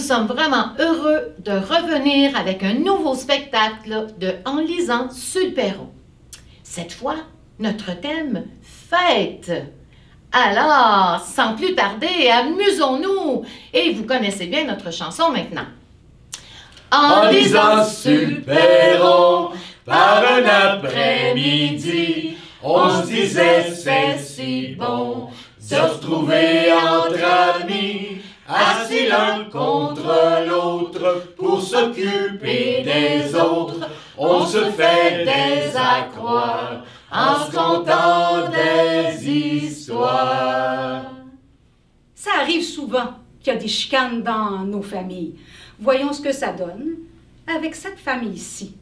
sommes vraiment heureux de revenir avec un nouveau spectacle de En lisant sur le perron. Cette fois, notre thème, fête. Alors, sans plus tarder, amusons-nous. Et vous connaissez bien notre chanson maintenant. En lisant sur le perron, par un après-midi, on se disait c'est si bon de se retrouver entre amis, assis l'un contre l'autre pour s'occuper des autres. On se fait des accroires en se contant des histoires. Ça arrive souvent qu'il y a des chicanes dans nos familles. Voyons ce que ça donne avec cette famille-ci.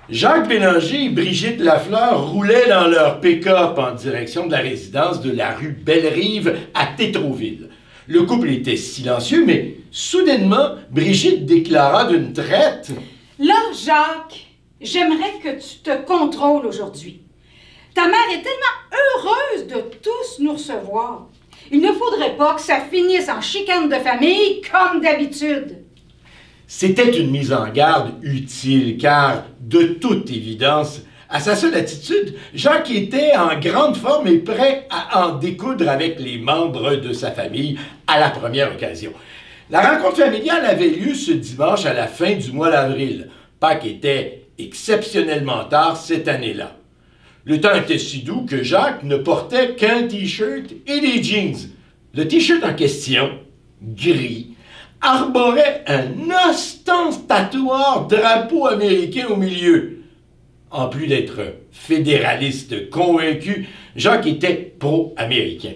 Jacques Bélanger et Brigitte Lafleur roulaient dans leur pick-up en direction de la résidence de la rue Bellerive à Tétroville. Le couple était silencieux, mais soudainement, Brigitte déclara d'une traite: « Là, Jacques, j'aimerais que tu te contrôles aujourd'hui. Ta mère est tellement heureuse de tous nous recevoir. Il ne faudrait pas que ça finisse en chicane de famille comme d'habitude. » C'était une mise en garde utile, car, de toute évidence, à sa seule attitude, Jacques était en grande forme et prêt à en découdre avec les membres de sa famille à la première occasion. La rencontre familiale avait lieu ce dimanche à la fin du mois d'avril. Pâques était exceptionnellement tard cette année-là. Le temps était si doux que Jacques ne portait qu'un t-shirt et des jeans. Le t-shirt en question, gris, arborait un ostentatoire drapeau américain au milieu. En plus d'être fédéraliste convaincu, Jacques était pro-américain.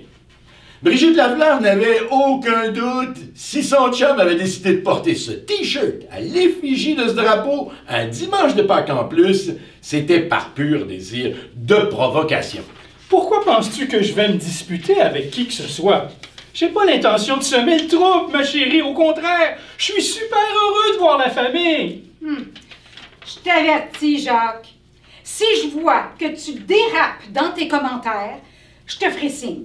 Brigitte Lafleur n'avait aucun doute si son chum avait décidé de porter ce t-shirt à l'effigie de ce drapeau un dimanche de Pâques en plus, c'était par pur désir de provocation. Pourquoi penses-tu que je vais me disputer avec qui que ce soit? J'ai pas l'intention de semer le trouble, ma chérie, au contraire. Je suis super heureux de voir la famille. Je t'avertis, Jacques. Si je vois que tu dérapes dans tes commentaires, je te ferai signe.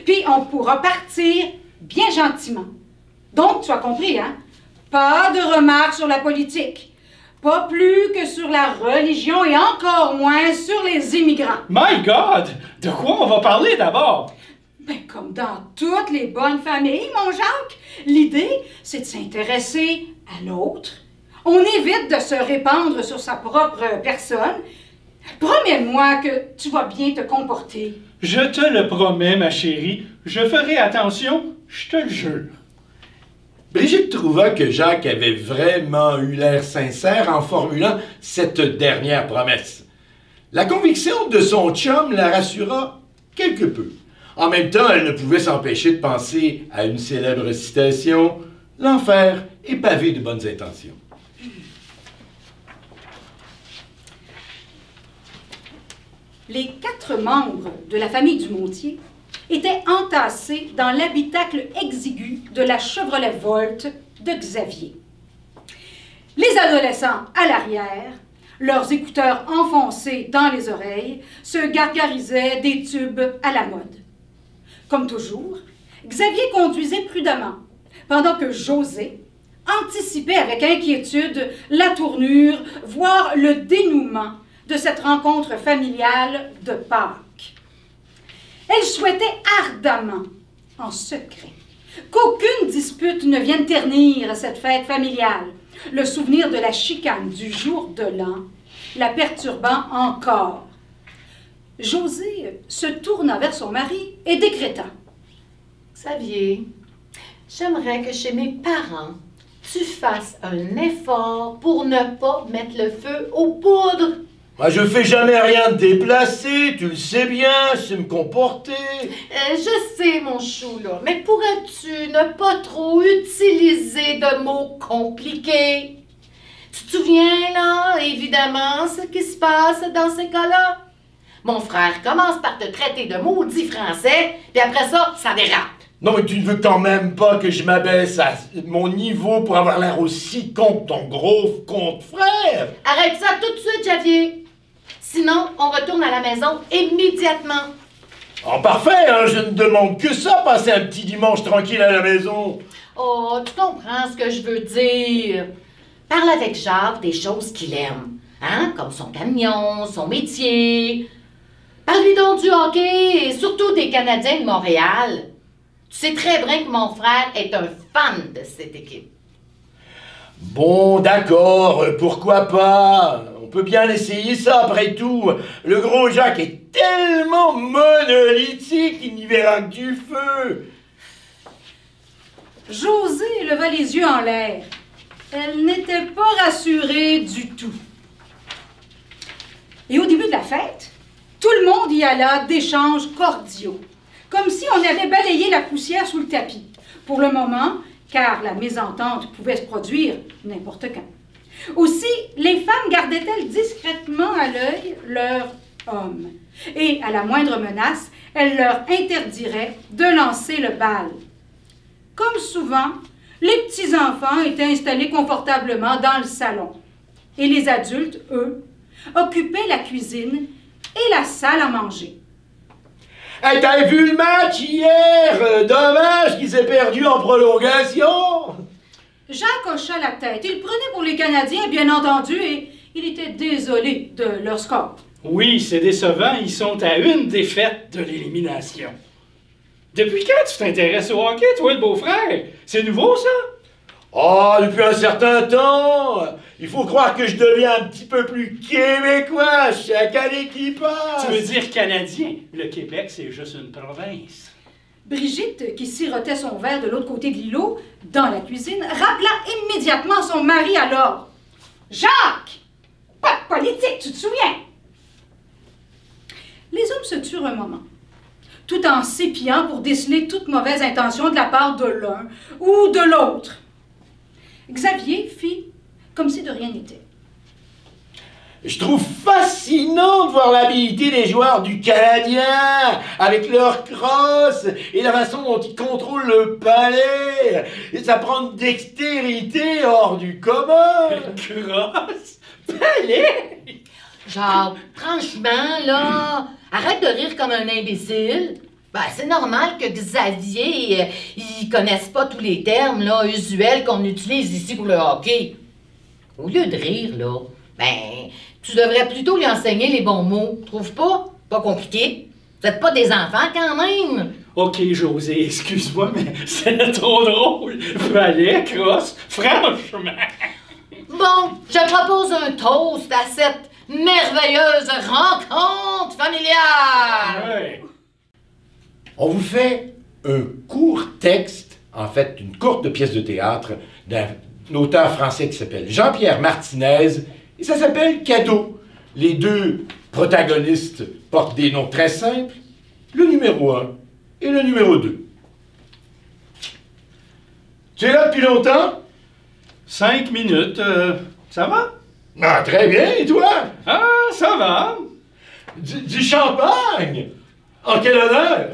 Puis on pourra partir bien gentiment. Donc, tu as compris, hein? Pas de remarques sur la politique. Pas plus que sur la religion et encore moins sur les immigrants. My God! De quoi on va parler d'abord? Ben, comme dans toutes les bonnes familles, mon Jacques, l'idée, c'est de s'intéresser à l'autre. On évite de se répandre sur sa propre personne. Promets-moi que tu vas bien te comporter. Je te le promets, ma chérie. Je ferai attention, je te le jure. Brigitte trouva que Jacques avait vraiment eu l'air sincère en formulant cette dernière promesse. La conviction de son chum la rassura quelque peu. En même temps, elle ne pouvait s'empêcher de penser à une célèbre citation « L'enfer est pavé de bonnes intentions ». Les 4 membres de la famille Dumontier étaient entassés dans l'habitacle exigu de la Chevrolet Volt de Xavier. Les adolescents à l'arrière, leurs écouteurs enfoncés dans les oreilles, se gargarisaient des tubes à la mode. Comme toujours, Xavier conduisait prudemment, pendant que José anticipait avec inquiétude la tournure, voire le dénouement de cette rencontre familiale de Pâques. Elle souhaitait ardemment, en secret, qu'aucune dispute ne vienne ternir cette fête familiale, le souvenir de la chicane du jour de l'an la perturbant encore. José se tourna vers son mari et décréta: « Xavier, j'aimerais que chez mes parents, tu fasses un effort pour ne pas mettre le feu aux poudres. » Moi, je fais jamais rien de déplacé, tu le sais bien, je sais me comporter. Je sais, mon chou, là, mais pourrais-tu ne pas trop utiliser de mots compliqués? Tu te souviens, là, évidemment, ce qui se passe dans ces cas-là? Mon frère commence par te traiter de maudit français, puis après ça, ça dérape. Non, mais tu ne veux quand même pas que je m'abaisse à mon niveau pour avoir l'air aussi con que ton gros compte frère. Arrête ça tout de suite, Xavier. Sinon, on retourne à la maison immédiatement. Oh, parfait, hein, je ne demande que ça, passer un petit dimanche tranquille à la maison. Oh, tu comprends ce que je veux dire. Parle avec Jacques des choses qu'il aime, hein, comme son camion, son métier. Parle-lui donc du hockey et surtout des Canadiens de Montréal. Tu sais très bien que mon frère est un fan de cette équipe. Bon, d'accord, pourquoi pas? On peut bien essayer ça après tout. Le gros Jacques est tellement monolithique qu'il n'y verra que du feu. Josée leva les yeux en l'air. Elle n'était pas rassurée du tout. Et au début de la fête, tout le monde y alla d'échanges cordiaux, comme si on avait balayé la poussière sous le tapis, pour le moment, car la mésentente pouvait se produire n'importe quand. Aussi, les femmes gardaient-elles discrètement à l'œil leur homme, et à la moindre menace, elles leur interdiraient de lancer le bal. Comme souvent, les petits-enfants étaient installés confortablement dans le salon, et les adultes, eux, occupaient la cuisine et la salle à manger. Hey, t'as vu le match hier? Dommage qu'il s'est perdu en prolongation. Jacques hocha la tête. Il prenait pour les Canadiens, bien entendu, et il était désolé de leur score. Oui, c'est décevant, ils sont à une défaite de l'élimination. Depuis quand tu t'intéresses au hockey, toi, le beau-frère? C'est nouveau, ça? Oh, depuis un certain temps. Il faut croire que je deviens un petit peu plus québécois chaque année qui passe. Tu veux dire canadien? Le Québec, c'est juste une province. Brigitte, qui sirotait son verre de l'autre côté de l'îlot, dans la cuisine, rappela immédiatement son mari à l'ordre. « Jacques! Pas de politique, tu te souviens? » Les hommes se turent un moment, tout en s'épiant pour déceler toute mauvaise intention de la part de l'un ou de l'autre. Xavier fit comme si de rien n'était. Je trouve fascinant de voir l'habilité des joueurs du Canadien, avec leur crosse et la façon dont ils contrôlent le palais. Et ça prend une dextérité hors du commun. Crosse? Palais? Genre, franchement, là, arrête de rire comme un imbécile. Ben, c'est normal que Xavier, il connaisse pas tous les termes, là, usuels qu'on utilise ici pour le hockey. Au lieu de rire, là, ben, tu devrais plutôt lui enseigner les bons mots. Trouves pas? Pas compliqué. Vous êtes pas des enfants, quand même. Ok, José, excuse-moi, mais c'est trop drôle. Palais, crosse, franchement. Bon, je propose un toast à cette merveilleuse rencontre familiale. Ouais. On vous fait un court texte, en fait, une courte pièce de théâtre d'un auteur français qui s'appelle Jean-Pierre Martinez, et ça s'appelle Cadeau. Les deux protagonistes portent des noms très simples, le numéro 1 et le numéro 2. Tu es là depuis longtemps? 5 minutes, ça va? Ah, très bien, et toi? Ah, ça va. Du champagne! En quel honneur!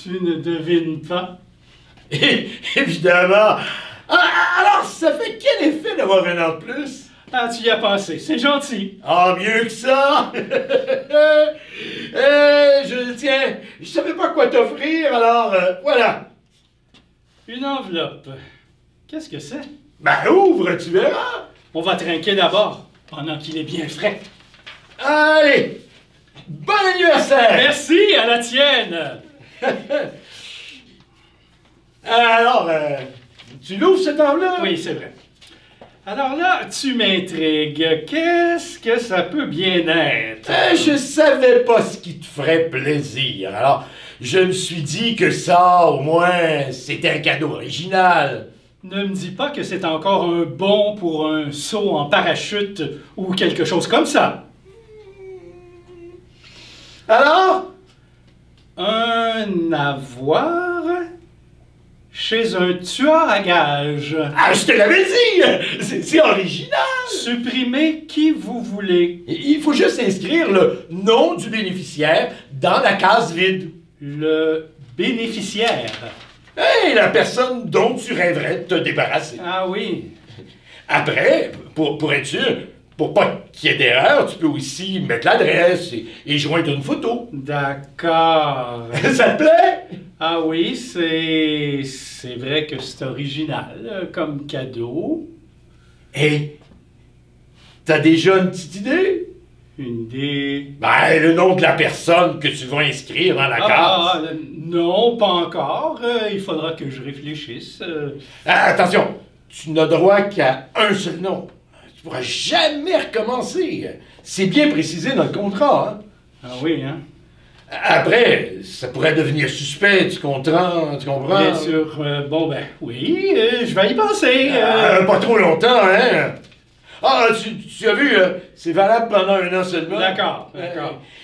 Tu ne devines pas. Évidemment! Alors, ça fait quel effet d'avoir un an de plus? Ah, tu y as pensé, c'est gentil. Ah, mieux que ça! Je savais pas quoi t'offrir, alors voilà. Une enveloppe. Qu'est-ce que c'est? Ben, ouvre, tu verras. On va trinquer d'abord, pendant qu'il est bien frais. Allez! Bon anniversaire! Merci, à la tienne! Alors, tu l'ouvres cette enveloppe? Oui, c'est vrai. Alors là, tu m'intrigues. Qu'est-ce que ça peut bien être? Je savais pas ce qui te ferait plaisir, alors je me suis dit que ça, au moins, c'était un cadeau original. Ne me dis pas que c'est encore un bon pour un saut en parachute ou quelque chose comme ça. Alors? Un avoir chez un tueur à gages. Ah, je te l'avais dit! C'est original! Supprimez qui vous voulez. Il faut juste inscrire le nom du bénéficiaire dans la case vide. Le bénéficiaire. Hey, la personne dont tu rêverais de te débarrasser. Ah oui. Après, pour être sûr, Pour pas qu'il y ait d'erreur, tu peux aussi mettre l'adresse et joindre une photo. D'accord. Ça te plaît? Ah oui, c'est vrai que c'est original comme cadeau. Et t'as déjà une petite idée? Une idée? Ben, le nom de la personne que tu vas inscrire dans la case. Non, pas encore. Il faudra que je réfléchisse. Attention, tu n'as droit qu'à un seul nom. Tu pourras jamais recommencer. C'est bien précisé dans le contrat, hein? Ah oui, hein? Après, ça pourrait devenir suspect, tu comprends? Bien sûr. Bon, ben, oui, je vais y penser. Pas trop longtemps, hein? Ah, tu as vu, c'est valable pendant 1 an seulement. D'accord.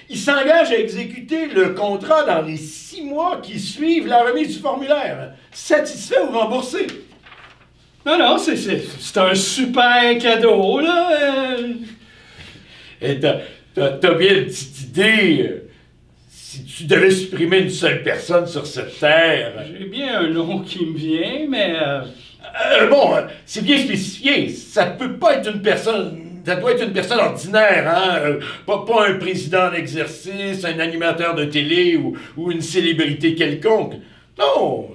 Il s'engage à exécuter le contrat dans les 6 mois qui suivent la remise du formulaire. Satisfait ou remboursé? Non, c'est un super cadeau, là. Et t'as bien une petite idée, si tu devais supprimer une seule personne sur cette terre. J'ai bien un nom qui me vient, mais... Bon, c'est bien spécifié. Ça peut pas être une personne... Ça doit être une personne ordinaire, hein? Pas un président en exercice, un animateur de télé ou une célébrité quelconque. Non,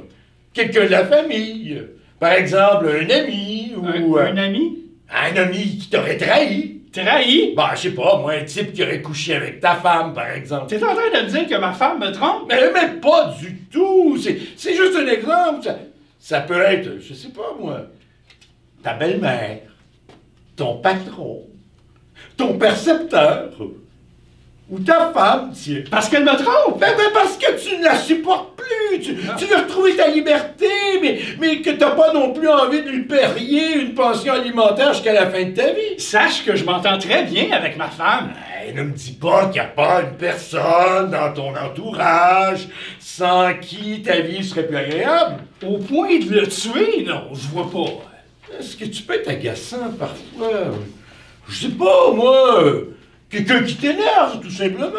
quelqu'un de la famille. Par exemple, un ami ou... Un ami? Un ami qui t'aurait trahi. Trahi? Ben, je sais pas, moi, un type qui aurait couché avec ta femme, par exemple. T'es en train de me dire que ma femme me trompe? Mais même pas du tout. C'est juste un exemple. Ça peut être, je sais pas moi, ta belle-mère, ton patron, ton percepteur, ou ta femme, tiens. Parce qu'elle me trompe? Ben, parce que tu ne la supportes plus. Tu veux retrouver ta liberté, mais que t'as pas non plus envie de lui payer une pension alimentaire jusqu'à la fin de ta vie. Sache que je m'entends très bien avec ma femme. Hey, ne me dis pas qu'il n'y a pas une personne dans ton entourage sans qui ta vie serait plus agréable. Au point de le tuer? Non, je vois pas. Est-ce que tu peux être agaçant parfois? Je sais pas, moi. Quelqu'un qui t'énerve, tout simplement.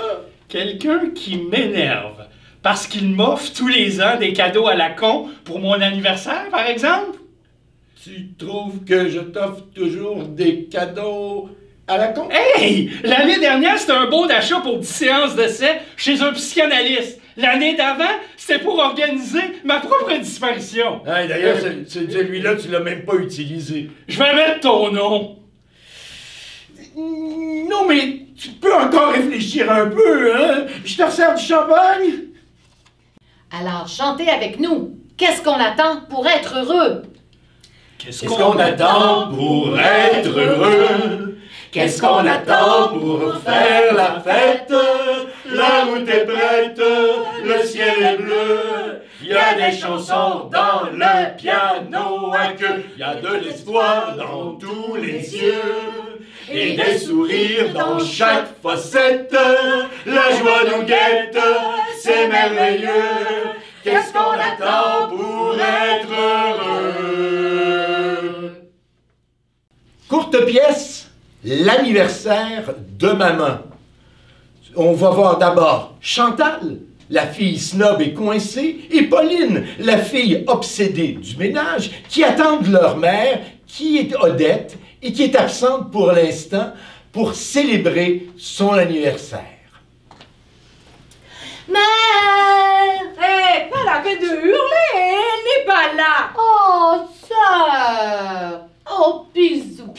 Quelqu'un qui m'énerve. Parce qu'il m'offre tous les ans des cadeaux à la con pour mon anniversaire, par exemple? Tu trouves que je t'offre toujours des cadeaux à la con? Hey! L'année dernière, c'était un bon d'achat pour 10 séances d'essai chez un psychanalyste. L'année d'avant, c'était pour organiser ma propre disparition. Hey, d'ailleurs, celui-là, tu l'as même pas utilisé. Je vais mettre ton nom. Non, mais tu peux encore réfléchir un peu, hein? Je te resserre du champagne? Alors, chantez avec nous. Qu'est-ce qu'on attend pour être heureux? Qu'est-ce qu'on attend pour être heureux? Qu'est-ce qu'on attend pour faire la fête? La route est prête, le ciel est bleu. Il y a des chansons dans le piano à queue. Il y a de l'espoir dans tous les yeux. Et des sourires dans chaque facette. La joie nous guette, c'est merveilleux. Qu'est-ce qu'on attend pour être heureux? Courte pièce, l'anniversaire de maman. On va voir d'abord Chantal, la fille snob et coincée, et Pauline, la fille obsédée du ménage, qui attendent leur mère, qui est Odette, et qui est absente pour l'instant pour célébrer son anniversaire. Mère! Hé, pas la peine de hurler, elle n'est pas là. Oh, sœur! Oh, bisous!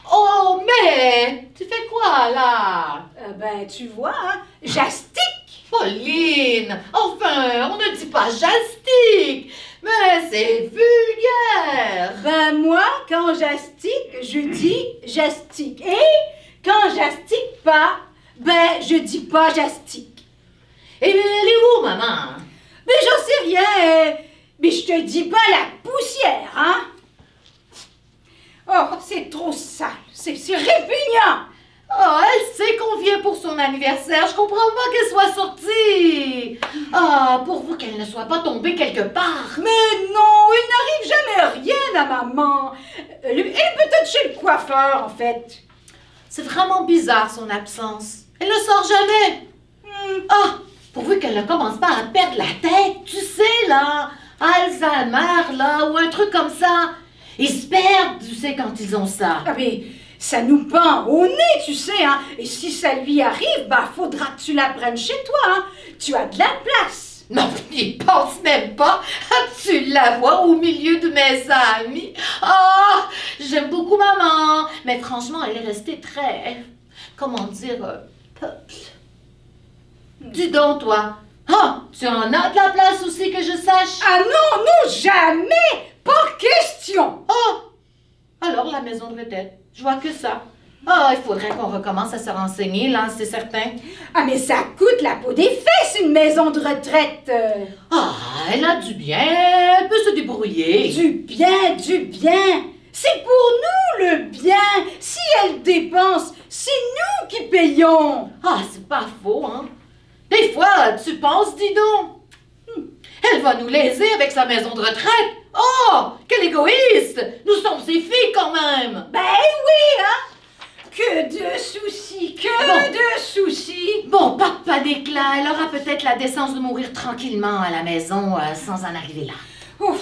Oh, mais tu fais quoi, là? Ben, tu vois, hein, j'astique. Pauline! Enfin, on ne dit pas jastique! Mais c'est vulgaire! Ben, moi, quand j'astique, je dis j'astique. Et quand j'astique pas, ben, je dis pas j'astique. Et elle est où, maman? Mais j'en sais rien, mais je te dis pas la poussière, hein? Oh, c'est trop sale, c'est répugnant. Oh, elle sait qu'on vient pour son anniversaire. Je comprends pas qu'elle soit sortie. Ah, pourvu qu'elle ne soit pas tombée quelque part. Mais non, il n'arrive jamais rien à maman. Elle est peut-être chez le coiffeur, en fait. C'est vraiment bizarre, son absence. Elle ne sort jamais. Ah, pourvu qu'elle ne commence pas à perdre la tête. Tu sais, là, Alzheimer, là, ou un truc comme ça. Ils se perdent, tu sais, quand ils ont ça. Ah, ça nous pend au nez, tu sais, hein. Et si ça lui arrive, faudra que tu la prennes chez toi, hein. Tu as de la place. Non, il pense même pas. Tu la vois au milieu de mes amis. Oh, j'aime beaucoup maman. Mais franchement, elle est restée très, comment dire, peuple. Dis donc, toi. Ah, tu en as de la place aussi que je sache? Ah non, non, jamais! Pas question! Oh, alors la maison de retraite, je vois que ça. Ah, il faudrait qu'on recommence à se renseigner, là, c'est certain. Ah, mais ça coûte la peau des fesses, une maison de retraite. Ah, elle a du bien, elle peut se débrouiller. Du bien, du bien. C'est pour nous le bien. Si elle dépense, c'est nous qui payons. Ah, c'est pas faux, hein. Des fois, tu penses, dis donc. Elle va nous léser avec sa maison de retraite. Oh, quel égoïste. Nous sommes ses filles quand même. Ben oui, hein. Que de soucis, de soucis. Bon, pas de panique là. Elle aura peut-être la décence de mourir tranquillement à la maison sans en arriver là. Ouf.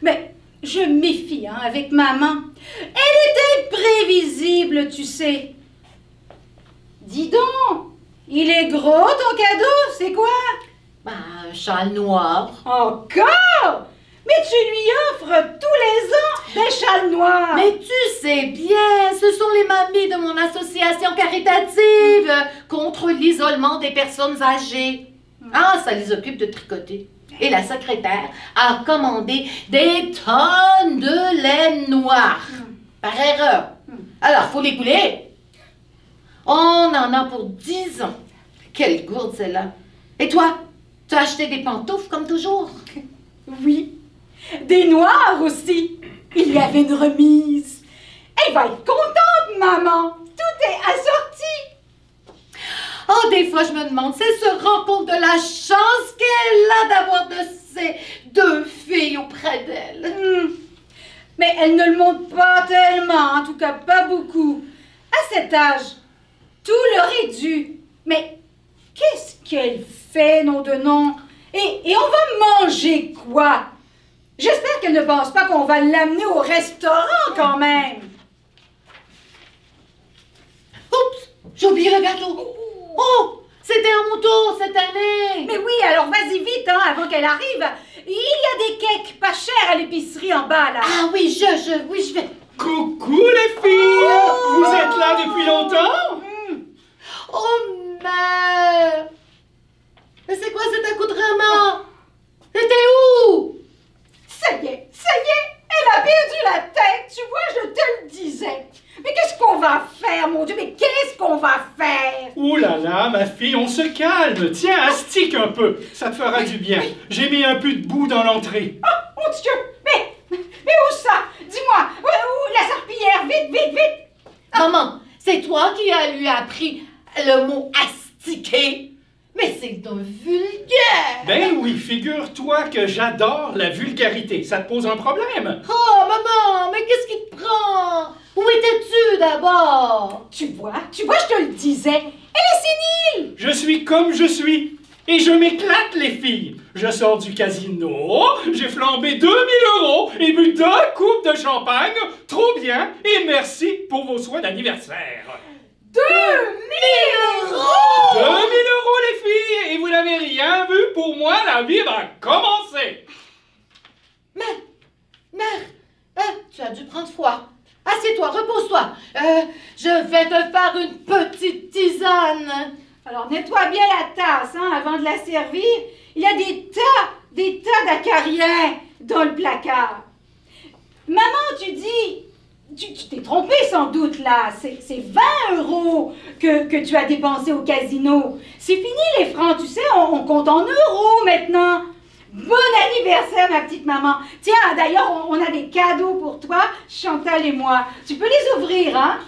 Mais je me méfie, hein, avec maman. Elle est imprévisible, tu sais. Dis donc, il est gros ton cadeau, c'est quoi? Un châle noir. Encore? Mais tu lui offres tous les ans des châles noirs. Mais tu sais bien, ce sont les mamies de mon association caritative contre l'isolement des personnes âgées. Ah, ça les occupe de tricoter. Et la secrétaire a commandé des tonnes de laine noire. Par erreur. Alors, faut les couler. On en a pour 10 ans. Quelle gourde celle-là. Et toi, tu as acheté des pantoufles comme toujours? Oui. Des noirs aussi. Il y avait une remise. Elle va être contente, maman. Tout est assorti. Oh, des fois, je me demande, c'est se rendre compte de la chance qu'elle a d'avoir de ces 2 filles auprès d'elle. Mais elle ne le montre pas tellement, en tout cas pas beaucoup. À cet âge, tout leur est dû. Mais qu'est-ce qu'elle fait, nom de nom? Et on va manger quoi? J'espère qu'elle ne pense pas qu'on va l'amener au restaurant quand même. Oups, j'ai oublié le gâteau. Oh, c'était à mon tour cette année. Mais oui, alors vas-y vite, hein, avant qu'elle arrive. Il y a des cakes pas chers à l'épicerie en bas, là. Ah oui, je vais. Coucou les filles! Vous êtes là depuis longtemps? Oh, mère. Mais c'est quoi cet accoutrement? C'était où? Ça y est, elle a perdu la tête, tu vois, je te le disais. Mais qu'est-ce qu'on va faire, mon Dieu, mais qu'est-ce qu'on va faire? Ouh là là, ma fille, on se calme. Tiens, astique un peu, ça te fera du bien. J'ai mis un peu de boue dans l'entrée. Oh, mon Dieu, mais où ça? Dis-moi, où la serpillière, vite, vite, vite. Maman, c'est toi qui lui as appris le mot astiquer. Mais c'est un vulgaire! Ben oui, figure-toi que j'adore la vulgarité. Ça te pose un problème? Oh, maman, mais qu'est-ce qui te prend? Où étais-tu d'abord? Tu vois, je te le disais, elle est sénile! Je suis comme je suis. Et je m'éclate, les filles. Je sors du casino, j'ai flambé 2000 € et bu 2 coupes de champagne. Trop bien, et merci pour vos soins d'anniversaire. 2000 €! 2000 € les filles, et vous n'avez rien vu, pour moi la vie va commencer. Mère, tu as dû prendre froid. Assieds-toi, repose-toi. Je vais te faire une petite tisane. Alors nettoie bien la tasse, hein, avant de la servir. Il y a des tas d'acariens dans le placard. Maman, tu dis... Tu t'es trompée sans doute là, c'est 20 € que tu as dépensé au casino. C'est fini les francs, tu sais, on compte en euros maintenant. Bon anniversaire ma petite maman. Tiens, d'ailleurs, on a des cadeaux pour toi, Chantal et moi. Tu peux les ouvrir, hein?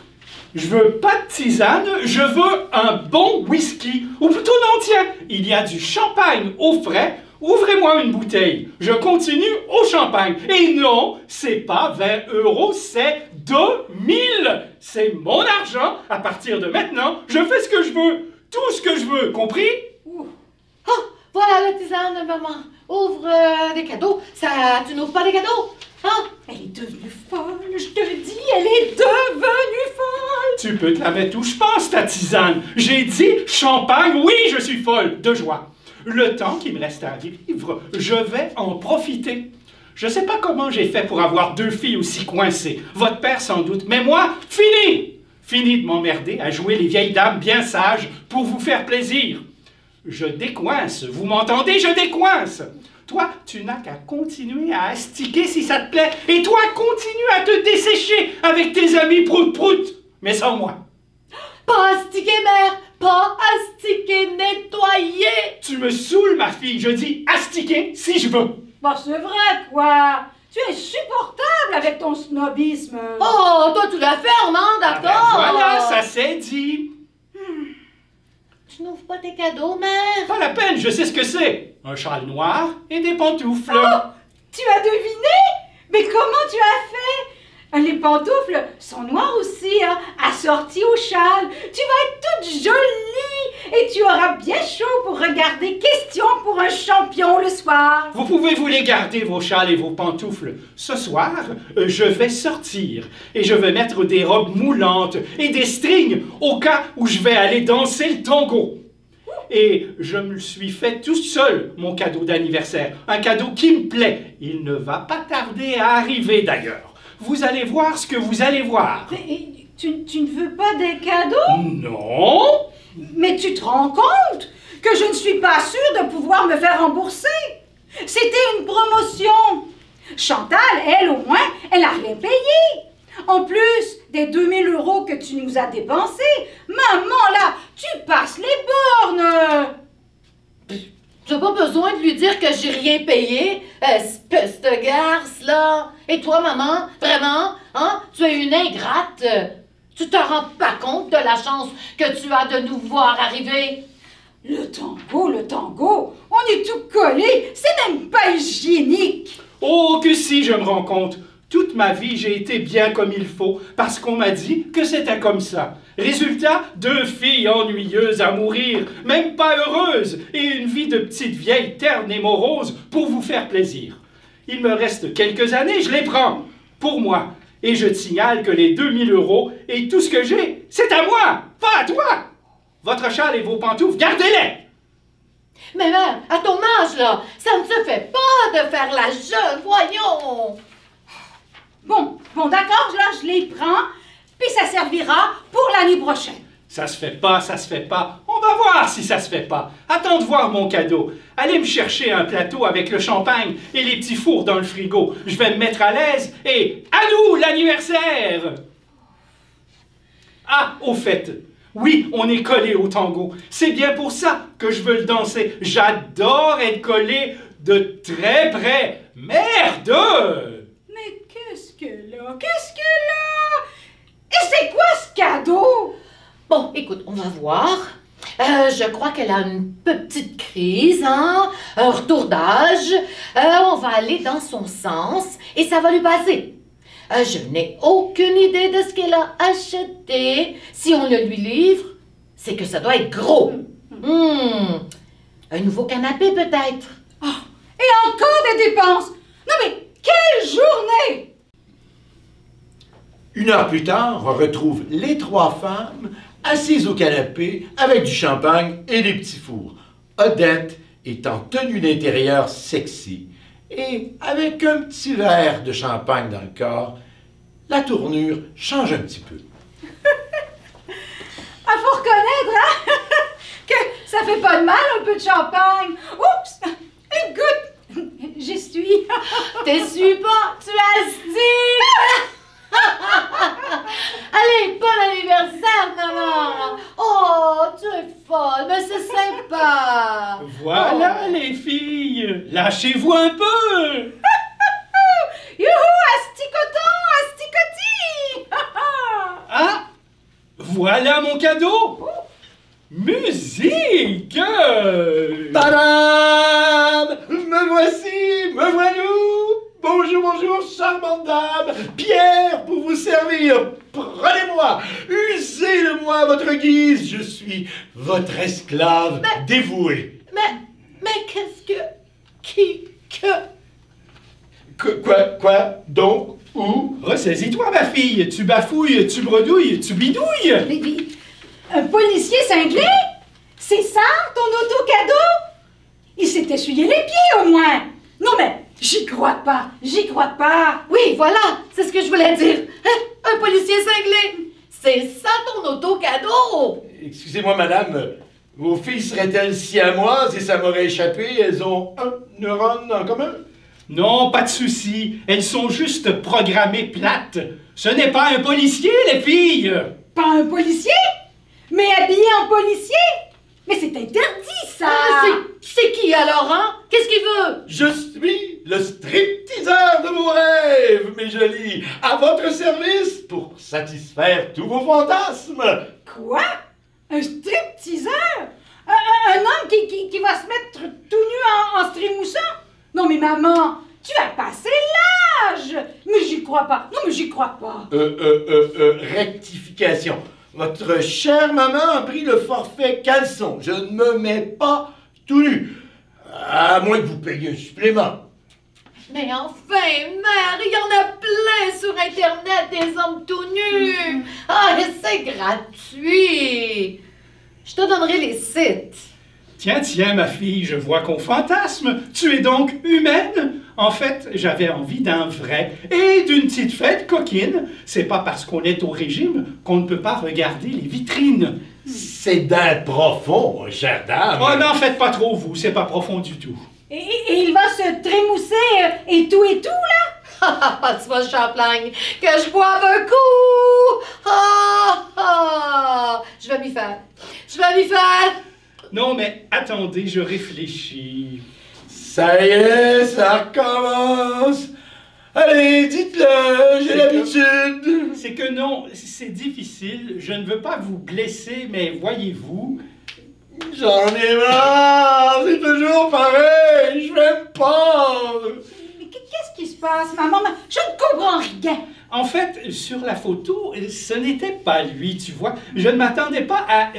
Je veux pas de tisane, je veux un bon whisky. Ou plutôt non, tiens, il y a du champagne au frais. Ouvrez-moi une bouteille. Je continue au champagne. Et non, c'est pas 20 €, c'est 2000. C'est mon argent. À partir de maintenant, je fais ce que je veux. Tout ce que je veux, compris? Oh, voilà la tisane de maman. Ouvre des cadeaux. Tu n'ouvres pas des cadeaux, hein? Elle est devenue folle, je te dis, elle est devenue Tu peux te la mettre où je pense, ta tisane. J'ai dit champagne, oui, je suis folle de joie. Le temps qui me reste à vivre, je vais en profiter. Je sais pas comment j'ai fait pour avoir 2 filles aussi coincées. Votre père sans doute, mais moi, fini! Fini de m'emmerder à jouer les vieilles dames bien sages pour vous faire plaisir. Je décoince, vous m'entendez? Je décoince! Toi, tu n'as qu'à continuer à astiquer si ça te plaît. Et toi, continue à te dessécher avec tes amis prout-prout, mais sans moi. Pas astiquer, mère! Pas astiquer, nettoyer! Tu me saoules, ma fille. Je dis astiquer si je veux. Bah, c'est vrai, quoi. Tu es insupportable avec ton snobisme. Oh, toi, tu l'as fermes, hein, Ah ben d'accord? voilà, ça c'est dit. Tu n'ouvres pas tes cadeaux, mère? Pas la peine, je sais ce que c'est. Un châle noir et des pantoufles. Oh, tu as deviné? Mais comment tu as fait? Les pantoufles sont noires aussi, hein, assorties au châle. Tu vas être toute jolie et tu auras bien chaud pour regarder Question pour un champion le soir. Vous pouvez vous les garder, vos châles et vos pantoufles. Ce soir, je vais sortir et je vais mettre des robes moulantes et des strings au cas où je vais aller danser le tango. Et je me le suis fait tout seul, mon cadeau d'anniversaire. Un cadeau qui me plaît. Il ne va pas tarder à arriver d'ailleurs. Vous allez voir ce que vous allez voir. Mais tu ne veux pas des cadeaux? Non. Mais tu te rends compte que je ne suis pas sûre de pouvoir me faire rembourser? C'était une promotion. Chantal, elle au moins, elle n'a rien payé. En plus des 2000 € que tu nous as dépensés, maman là, tu passes les bornes. Tu n'as pas besoin de lui dire que j'ai rien payé, espèce de garce, là. Et toi, maman, vraiment, hein, tu es une ingrate. Tu te rends pas compte de la chance que tu as de nous voir arriver? Le tango, on est tout collé, c'est même pas hygiénique. Oh, que si, je me rends compte. Toute ma vie, j'ai été bien comme il faut, parce qu'on m'a dit que c'était comme ça. Résultat, 2 filles ennuyeuses à mourir, même pas heureuses, et une vie de petite vieille terne et morose pour vous faire plaisir. Il me reste quelques années, je les prends, pour moi. Et je te signale que les 2000 € et tout ce que j'ai, c'est à moi, pas à toi. Votre châle et vos pantoufles, gardez-les. Mais mère, à ton âge, là, ça ne se fait pas de faire la jeune, voyons. Bon, d'accord, là, je les prends, puis ça servira pour l'année prochaine. Ça se fait pas, ça se fait pas. On va voir si ça se fait pas. Attends de voir mon cadeau. Allez me chercher un plateau avec le champagne et les petits fours dans le frigo. Je vais me mettre à l'aise et à nous l'anniversaire! Ah, au fait, oui, on est collé au tango. C'est bien pour ça que je veux le danser. J'adore être collé de très près. Merde! Mais qu'est-ce que là? Et c'est quoi ce cadeau? Bon, écoute, on va voir. Je crois qu'elle a une petite crise, hein? Un retour d'âge. On va aller dans son sens et ça va lui passer. Je n'ai aucune idée de ce qu'elle a acheté. Si on le lui livre, c'est que ça doit être gros. Un nouveau canapé peut-être. Oh, et encore des dépenses. Non mais, quelle journée! 1 heure plus tard, on retrouve les 3 femmes assises au canapé avec du champagne et des petits fours. Odette est en tenue d'intérieur sexy et avec un petit verre de champagne dans le corps, la tournure change un petit peu. Ah, faut reconnaître, hein, que ça fait pas de mal un peu de champagne. Oups, une goutte, j'essuie. T'essuies pas, tu astiques! Allez, bon anniversaire, maman! Oh, tu es folle, mais c'est sympa! Voilà les filles, lâchez-vous un peu! Youhou, asticoton, asticoti! Ah, voilà mon cadeau! Musique! Tadam! Me voici, me voilou! Bonjour, bonjour, charmante dame! Pierre pour vous servir! Prenez-moi! Usez-le-moi à votre guise! Je suis votre esclave dévoué! Mais qu'est-ce que... Quoi? Donc? Où? Ressaisis-toi, ma fille. Tu bafouilles, tu bredouilles, tu bidouilles. Mais, un policier cinglé? C'est ça, ton auto-cadeau? Il s'est essuyé les pieds, au moins. Non, mais j'y crois pas, j'y crois pas. Oui, voilà, c'est ce que je voulais dire. Hein? Un policier cinglé. C'est ça ton auto-cadeau. Excusez-moi, madame, vos filles seraient-elles siamoises et ça m'aurait échappé? Elles ont un neurone en commun? Non, pas de souci. Elles sont juste programmées plates. Ce n'est pas un policier, les filles. Pas un policier? Mais habillé en policier? Mais c'est interdit, ça! C'est qui alors, hein? Qu'est-ce qu'il veut? Je suis le stripteaseur de vos rêves, mes jolies, à votre service pour satisfaire tous vos fantasmes. Quoi? Un stripteaseur? Un homme qui va se mettre tout nu en strimoussant? Non mais maman, tu as passé l'âge! Mais j'y crois pas. Non mais j'y crois pas. Rectification. Votre chère maman a pris le forfait caleçon. Je ne me mets pas tout nu. À moins que vous payiez un supplément. Mais enfin, mère, il y en a plein sur Internet, des hommes tout nus. Ah, et c'est gratuit. Je te donnerai les sites. Tiens, ma fille, je vois qu'on fantasme. Tu es donc humaine? En fait, j'avais envie d'un vrai et d'une petite fête coquine. C'est pas parce qu'on est au régime qu'on ne peut pas regarder les vitrines. C'est d'un profond, chère dame. Oh, n'en faites pas trop, vous, c'est pas profond du tout. Et il va se trémousser et tout, là? Passe-moi Champlain, que je boive un coup. Je vais m'y faire. Non, mais attendez, je réfléchis. Ça y est, ça recommence. Allez, dites-le, j'ai l'habitude. C'est que non, c'est difficile. Je ne veux pas vous blesser, mais voyez-vous... J'en ai marre, c'est toujours pareil, je vais me pendre. Mais qu'est-ce qui se passe, maman? Je ne comprends rien. En fait, sur la photo, ce n'était pas lui, tu vois. Je ne m'attendais pas à...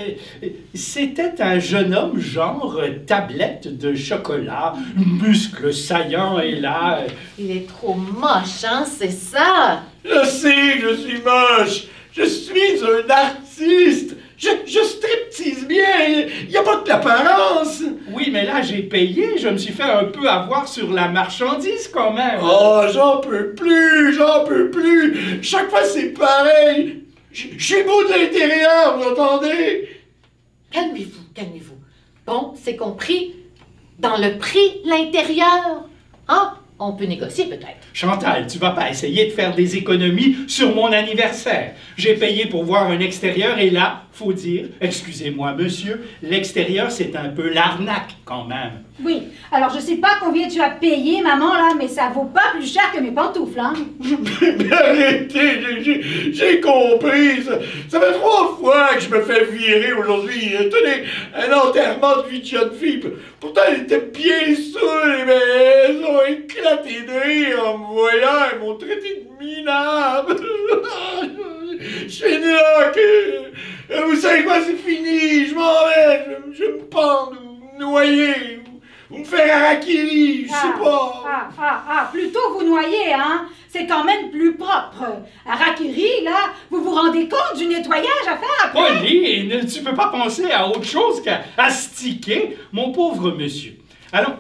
c'était un jeune homme, genre tablette de chocolat, muscles saillants et là... Il est trop moche, hein, c'est ça? Je sais que je suis moche, je suis un artiste. Je striptease bien, il n'y a pas que l'apparence. Oui, mais là, j'ai payé, je me suis fait un peu avoir sur la marchandise quand même. Oh, j'en peux plus. Chaque fois, c'est pareil. Je suis beau de l'intérieur, vous entendez? Calmez-vous. Bon, c'est compris. Dans le prix, l'intérieur. Hein? On peut négocier peut-être. Chantal, tu vas pas essayer de faire des économies sur mon anniversaire. J'ai payé pour voir un extérieur et là, faut dire, excusez-moi monsieur, l'extérieur c'est un peu l'arnaque quand même. Oui, alors je sais pas combien tu as payé, maman, là, mais ça vaut pas plus cher que mes pantoufles, hein? Mais arrêtez, j'ai compris. Ça fait 3 fois que je me fais virer aujourd'hui. Tenez, un enterrement de vie de jeune fille. Pourtant, elle était bien saoule, mais elles ont éclaté de rire en me voyant. Elles m'ont traité de minable. Je suis là que... Vous savez quoi, c'est fini. Je m'en vais. Je me pends, vous me noyer. Vous me faire harakiri, je sais pas. Plutôt vous noyer, hein? C'est quand même plus propre. Harakiri, là, vous vous rendez compte du nettoyage à faire après? Pauline, tu peux pas penser à autre chose qu'à sticker, mon pauvre monsieur. Alors,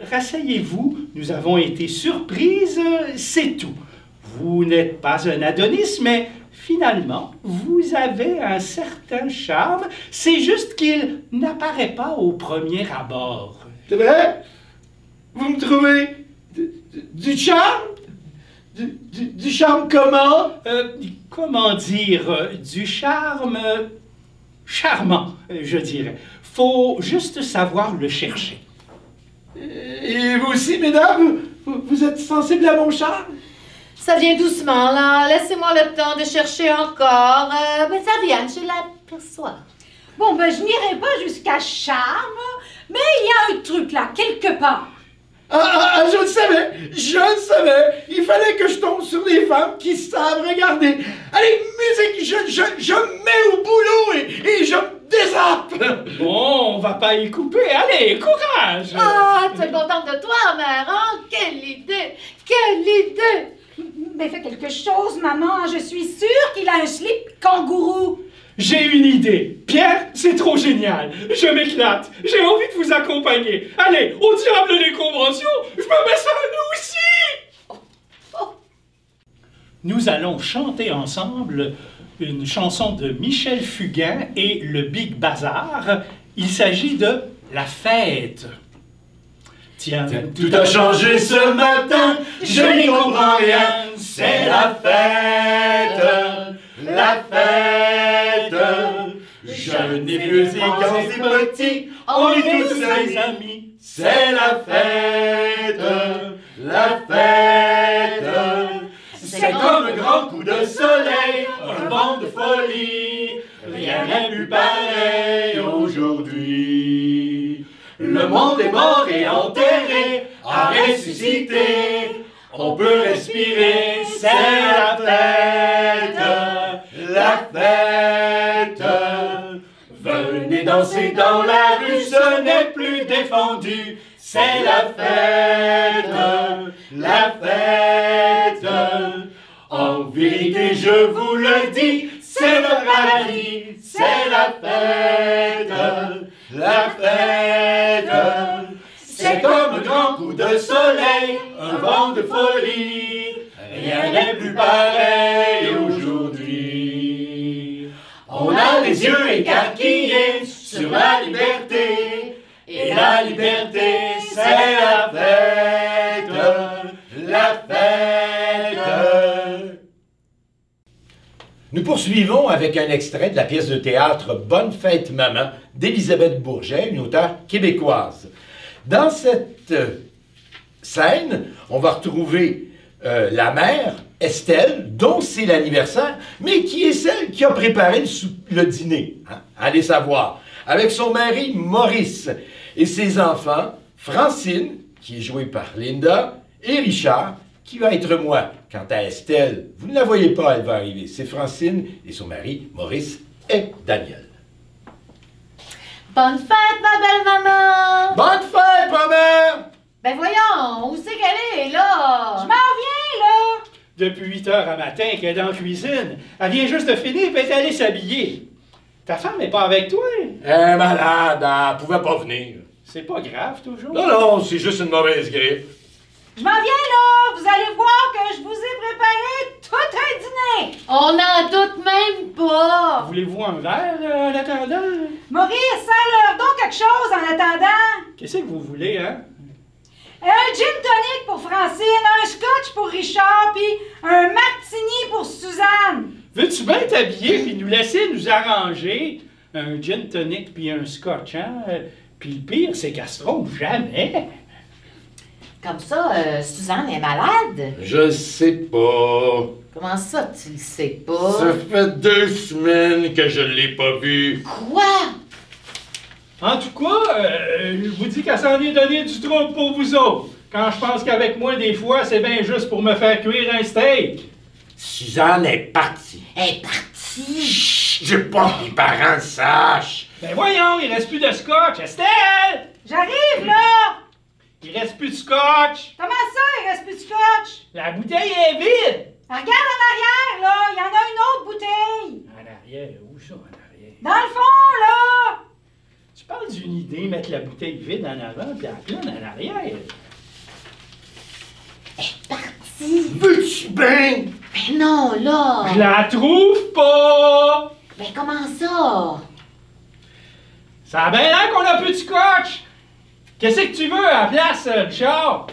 rasseyez-vous, nous avons été surprises, c'est tout. Vous n'êtes pas un Adonis, mais finalement, vous avez un certain charme. C'est juste qu'il n'apparaît pas au premier abord. C'est vrai? Vous me trouvez du charme? Du charme comment? Comment dire? Du charme charmant, je dirais. Faut juste savoir le chercher. Et vous aussi, mesdames? Vous êtes sensibles à mon charme? Ça vient doucement, là. Laissez-moi le temps de chercher encore. Mais ça vient, je l'aperçois. Bon, ben, je n'irai pas jusqu'à charme, mais il y a un truc là, quelque part. Je le savais. Il fallait que je tombe sur des femmes qui savent regarder. Allez, musique, je me mets au boulot et je me désappe. Bon, on va pas y couper. Allez, courage. Tu es contente de toi, mère, hein? Quelle idée! Mais fais quelque chose, maman. Je suis sûre qu'il a un slip kangourou. J'ai une idée. Pierre, c'est trop génial. Je m'éclate. J'ai envie de vous accompagner. Allez, au diable des conventions, je me mets ça à nous aussi. Nous allons chanter ensemble une chanson de Michel Fugain et le Big Bazar. Il s'agit de La Fête. Tiens, Tout a changé ce matin, je n'y comprends rien, c'est la fête, la fête. Jeunes et vieux et grands et petits, on est tous des amis, c'est la fête, la fête. C'est comme un grand coup de soleil, un vent de folie, rien n'est plus pareil aujourd'hui. Le monde est mort et enterré, a ressuscité. On peut respirer, c'est la fête, la fête. Venez danser dans la rue, ce n'est plus défendu. C'est la fête, la fête. En vérité, je vous le dis, c'est le paradis, c'est la fête, la fête. C'est comme un grand coup de soleil, un vent de folie, rien n'est plus pareil aujourd'hui. On a les yeux écarquillés sur la liberté, et la liberté, c'est la fête, la fête. Nous poursuivons avec un extrait de la pièce de théâtre Bonne fête maman d'Élisabeth Bourget, une auteure québécoise. Dans cette scène, on va retrouver la mère, Estelle, dont c'est l'anniversaire, mais qui est celle qui a préparé le dîner, hein, allez savoir, avec son mari Maurice et ses enfants, Francine, qui est jouée par Linda, et Richard, qui va être moi. Quant à Estelle, vous ne la voyez pas, elle va arriver. C'est Francine et son mari, Maurice et Daniel. Bonne fête, ma belle maman! Bonne fête, maman! Ben voyons, où c'est qu'elle est, là? Je m'en viens, là. Depuis 8 heures à matin qu'elle est dans la cuisine. Elle vient juste de finir et elle est allée s'habiller. Ta femme n'est pas avec toi? Elle est malade, elle pouvait pas venir. C'est pas grave, toujours. Non, non, c'est juste une mauvaise grippe. Je m'en viens, là. Vous allez voir que je vous ai préparé tout un dîner. On n'en doute même pas! Voulez-vous un verre en attendant? Maurice, sers-leur donc quelque chose en attendant. Qu'est-ce que vous voulez, hein? Un gin tonic pour Francine, un scotch pour Richard, puis un martini pour Suzanne. Veux-tu bien t'habiller puis nous laisser nous arranger un gin tonic puis un scotch, hein? Puis le pire, c'est qu'elle se trompe jamais. Comme ça, Suzanne est malade? Je sais pas. Comment ça, tu le sais pas? Ça fait 2 semaines que je l'ai pas vue. Quoi? En tout cas, je vous dis qu'elle s'en est donné du trouble pour vous autres. Quand je pense qu'avec moi, des fois, c'est bien juste pour me faire cuire un steak. Suzanne est partie. Elle est partie! Chut, j'ai pas que les parents sachent. Ben voyons, il reste plus de scotch. Estelle! J'arrive, là. Il reste plus de scotch. Comment ça, il reste plus de scotch? La bouteille est vide. Regarde en arrière, là. Il y en a une autre bouteille. En arrière, où ça, en arrière? Dans le fond, là. Tu parles d'une idée, mettre la bouteille vide en avant puis la pleine en arrière. Partie! Veux-tu bien? Ben non, là! Je la trouve pas! Ben comment ça? Ça a bien l'air qu'on a plus de scotch! Qu'est-ce que tu veux à la place, Richard?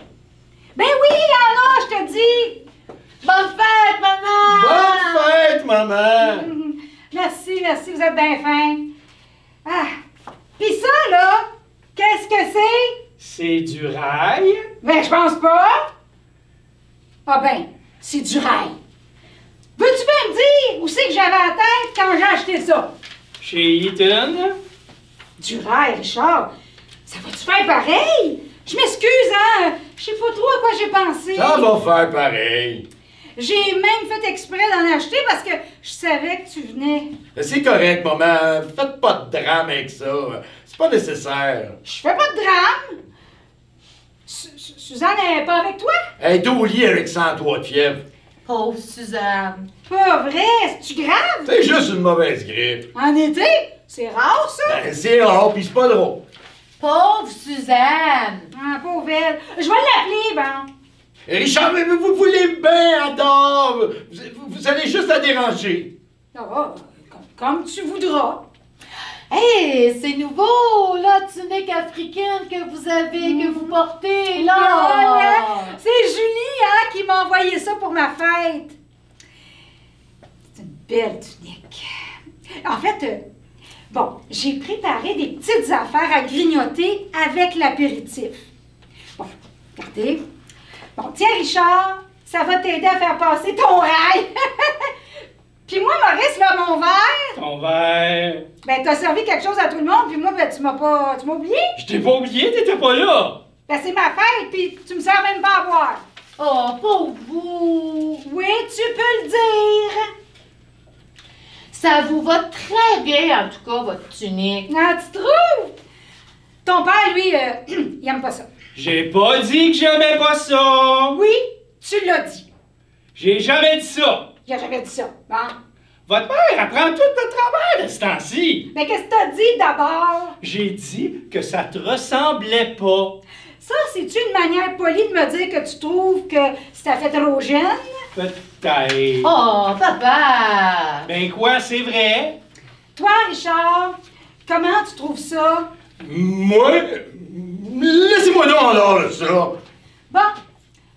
Ben oui, il y en a, je te dis. Bonne fête, maman! Bonne fête, maman! Merci, merci, vous êtes bien fin. Ah. Pis ça, là, qu'est-ce que c'est? C'est du rail. Ben, je pense pas. Ah ben, c'est du rail. Veux-tu bien me dire où c'est que j'avais la tête quand j'ai acheté ça? Chez Eaton. Du rail, Richard. Ça va-tu faire pareil? Je m'excuse, hein? Je sais pas trop à quoi j'ai pensé. Ça va faire pareil. J'ai même fait exprès d'en acheter parce que je savais que tu venais. C'est correct, maman. Faites pas de drame avec ça. C'est pas nécessaire. Je fais pas de drame. Suzanne n'est pas avec toi? Elle est au lit avec 103 de fièvre. Pauvre Suzanne. Pas vrai, c'est-tu grave? C'est juste une mauvaise grippe. En été? C'est rare, ça? Ben, c'est rare, pis c'est pas drôle. Pauvre Suzanne. Ah, pauvre elle. Je vais l'appeler, bon. Richard, mais vous voulez bien, adore. Vous allez juste la déranger. Ah, comme tu voudras. Hey, c'est nouveau, la tunique africaine que vous avez, que vous portez, là. Ah, c'est Julie, hein, qui m'a envoyé ça pour ma fête. C'est une belle tunique. En fait, bon, j'ai préparé des petites affaires à grignoter avec l'apéritif. Bon, regardez. Bon, tiens, Richard, ça va t'aider à faire passer ton rail. Puis moi, Maurice, là, mon verre. Ton verre. Ben, t'as servi quelque chose à tout le monde, puis moi, ben, tu m'as oublié? Je t'ai pas oublié, t'étais pas là. Ben, c'est ma fête, puis tu me sers même pas à boire. Oh, pauvre vous. Oui, tu peux le dire. Ça vous va très bien, en tout cas, votre tunique. Ah, tu trouves? Ton père, lui, il aime pas ça. J'ai pas dit que j'aimais pas ça. Oui, tu l'as dit. J'ai jamais dit ça. Il a jamais dit ça. Bon. Votre mère apprend tout de travers de ce temps-ci. Mais qu'est-ce que t'as dit d'abord? J'ai dit que ça te ressemblait pas. Ça, c'est-tu une manière polie de me dire que tu trouves que ça fait trop jeune? Peut-être. Oh, papa. Ben quoi, c'est vrai? Toi, Richard, comment tu trouves ça? Moi? Laissez-moi donc en l'air de ça. Bon,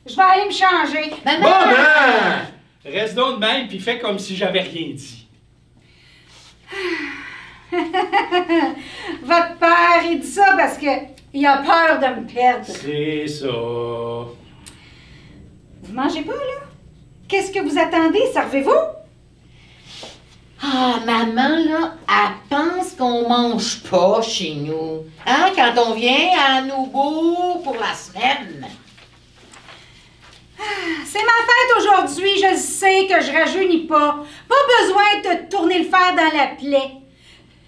je vais aller me changer. Maman. Maman! Reste donc de même puis fais comme si j'avais rien dit. Votre père, il dit ça parce que il a peur de me perdre. C'est ça. Vous mangez pas, là? Qu'est-ce que vous attendez? Servez-vous? Ah, maman, là, elle pense qu'on mange pas chez nous. Hein, quand on vient à Nouveau pour la semaine. C'est ma fête aujourd'hui, je sais que je rajeunis pas. Pas besoin de te tourner le fer dans la plaie.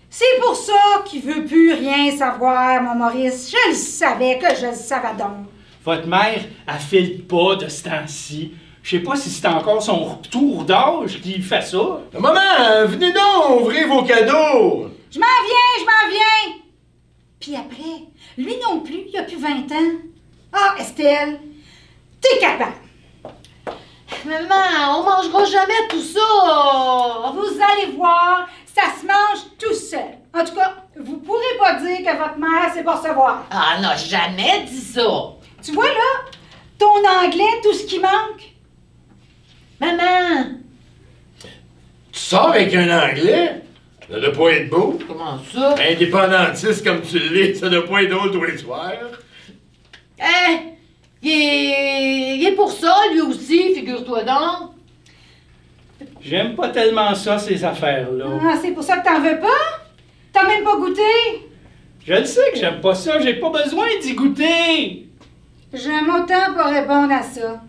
C'est pour ça qu'il veut plus rien savoir, mon Maurice. Je le savais que je le savais donc. Votre mère, elle file pas de ce temps-ci. Je sais pas si c'est encore son retour d'âge qui fait ça. Maman, venez donc ouvrir vos cadeaux. Je m'en viens. Puis après, lui non plus, il a plus 20 ans. Ah, Estelle, t'es capable. Maman, on mangera jamais tout ça. Vous allez voir, ça se mange tout seul. En tout cas, vous pourrez pas dire que votre mère sait pas recevoir. Ah, elle n'a jamais dit ça. Tu vois là, ton anglais, tout ce qui manque. Maman. Tu sors avec un Anglais? Ça doit pas être beau. Comment ça? Indépendantiste comme tu l'es, ça doit pas être drôle tous les soirs. Hein? Il est pour ça, lui aussi, figure-toi donc. J'aime pas tellement ça, ces affaires-là. Ah, c'est pour ça que t'en veux pas? T'as même pas goûté? Je le sais que j'aime pas ça, j'ai pas besoin d'y goûter. J'aime autant pas répondre à ça.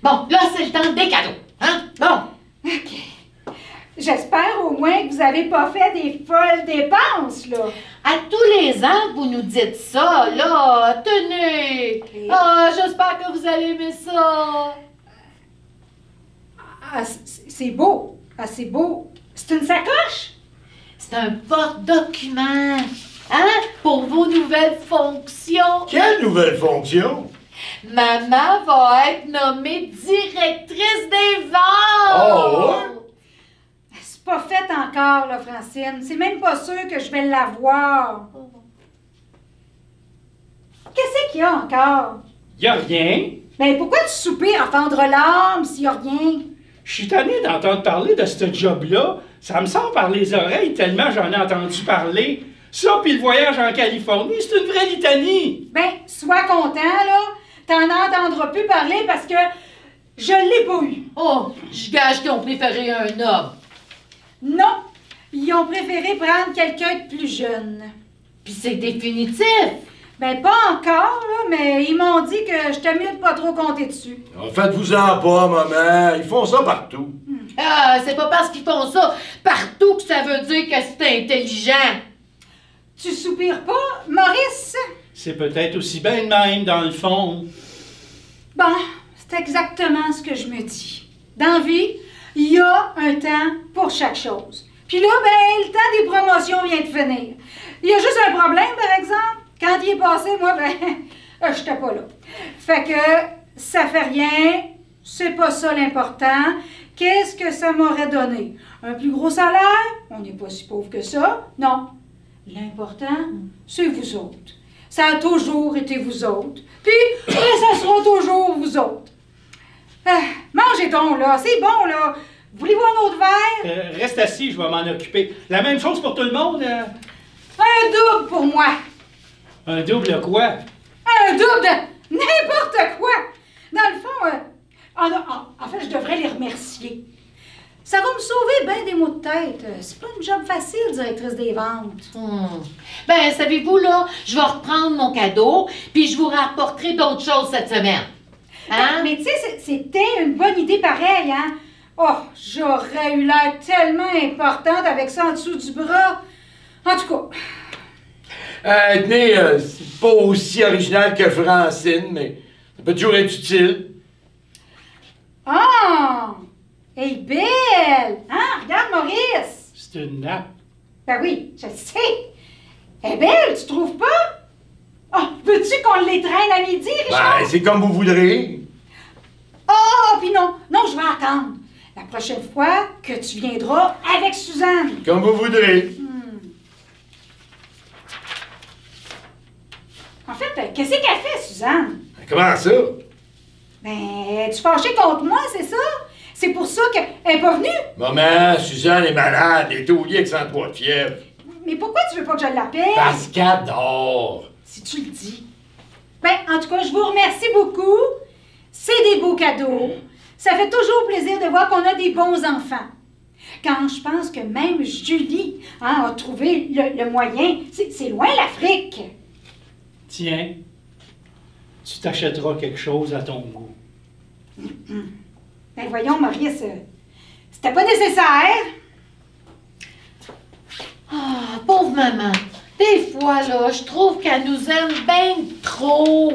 Bon, là, c'est le temps des cadeaux. Hein? Bon. OK. J'espère au moins que vous avez pas fait des folles dépenses, là. À tous les ans que vous nous dites ça, là, tenez. Ah, j'espère que vous allez aimer ça. Ah, c'est beau. Ah, c'est beau. C'est une sacoche? C'est un porte-document. Hein? Pour vos nouvelles fonctions. Quelle nouvelle fonction? Maman va être nommée directrice des ventes. Oh, ouais? C'est pas fait encore, là, Francine. C'est même pas sûr que je vais l'avoir. Qu'est-ce qu'il y a encore? Y a rien. Ben, pourquoi tu soupires à fendre l'âme s'il y a rien? Je suis tanné d'entendre parler de ce job-là. Ça me sort par les oreilles tellement j'en ai entendu parler. Ça, puis le voyage en Californie, c'est une vraie litanie. Ben, sois content, là. T'en entendras plus parler parce que je l'ai pas eu. Oh, je gage qu'ils ont préféré un homme. Non, ils ont préféré prendre quelqu'un de plus jeune. Puis c'est définitif. Ben, pas encore, là, mais ils m'ont dit que j'étais mieux de pas trop compter dessus. Faites-vous-en pas, maman. Ils font ça partout. Ah, c'est pas parce qu'ils font ça partout que ça veut dire que c'est intelligent. Tu soupires pas, Maurice? C'est peut-être aussi bien de même, dans le fond. Bon, C'est exactement ce que je me dis. Dans la vie, il y a un temps pour chaque chose. Puis là, ben, le temps des promotions vient de finir. Il y a juste un problème, par exemple. Quand il est passé, moi, ben, j'étais pas là. Fait que ça fait rien, c'est pas ça l'important. Qu'est-ce que ça m'aurait donné? Un plus gros salaire? On n'est pas si pauvre que ça. Non. L'important, c'est vous autres. Ça a toujours été vous autres. Puis, ça sera toujours vous autres. Mangez donc, là. C'est bon, là. Voulez-vous un autre verre? Reste assis, je vais m'en occuper. La même chose pour tout le monde? Un double pour moi. Un double quoi? Un double de n'importe quoi. Dans le fond, en fait, je devrais les remercier. Ça va me sauver bien des maux de tête. C'est pas une job facile, directrice des ventes. Ben, savez-vous, là, je vais reprendre mon cadeau, puis je vous rapporterai d'autres choses cette semaine. Hein? Mais tu sais, c'était une bonne idée pareille, hein? Oh, j'aurais eu l'air tellement importante avec ça en dessous du bras. En tout cas. Tenez, c'est pas aussi original que Francine, mais ça peut toujours être utile. Ah! Elle est belle! Hein? Regarde, Maurice! C'est une nappe. Ben oui, je le sais. Elle est belle, tu trouves pas? Oh, veux-tu qu'on les traîne à midi, Richard? Ben, c'est comme vous voudrez. Oh, puis non, je vais attendre. La prochaine fois que tu viendras avec Suzanne. Comme vous voudrez. En fait, qu'est-ce qu'elle fait, Suzanne? Comment ça? Ben, tu fâchée contre moi, c'est ça? C'est pour ça qu'elle n'est pas venue? Maman, Suzanne est malade, elle est au lit avec 103 de fièvre. Mais pourquoi tu veux pas que je l'appelle? Parce qu'elle dort. Si tu le dis. Ben, en tout cas, je vous remercie beaucoup. C'est des beaux cadeaux. Ça fait toujours plaisir de voir qu'on a des bons enfants. Quand je pense que même Julie a trouvé le moyen, c'est loin l'Afrique. Tiens, tu t'achèteras quelque chose à ton goût. Ben voyons, Maurice, c'était pas nécessaire. Ah, pauvre maman. Des fois, là, je trouve qu'elle nous aime bien trop.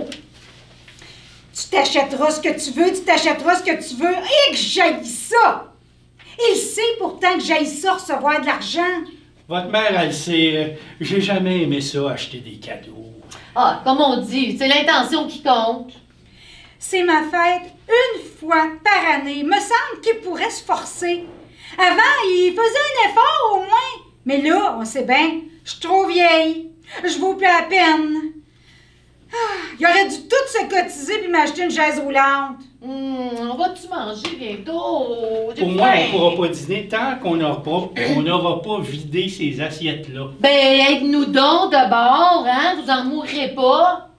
Tu t'achèteras ce que tu veux, tu t'achèteras ce que tu veux. Et que j'haïs ça! Il sait pourtant que j'haïs ça recevoir de l'argent. Votre mère, elle sait, j'ai jamais aimé ça, acheter des cadeaux. Ah, comme on dit, c'est l'intention qui compte. C'est ma fête une fois par année. Me semble qu'il pourrait se forcer. Avant, il faisait un effort au moins. Mais là, on sait bien, je suis trop vieille. Je vaux plus la peine. Il aurait dû tout se cotiser puis m'acheter une chaise roulante. On va-tu manger bientôt? Pour moi, on ne pourra pas dîner tant qu'on n'aura pas vidé ces assiettes-là. Ben, aide-nous donc d'abord, hein? Vous en mourrez pas.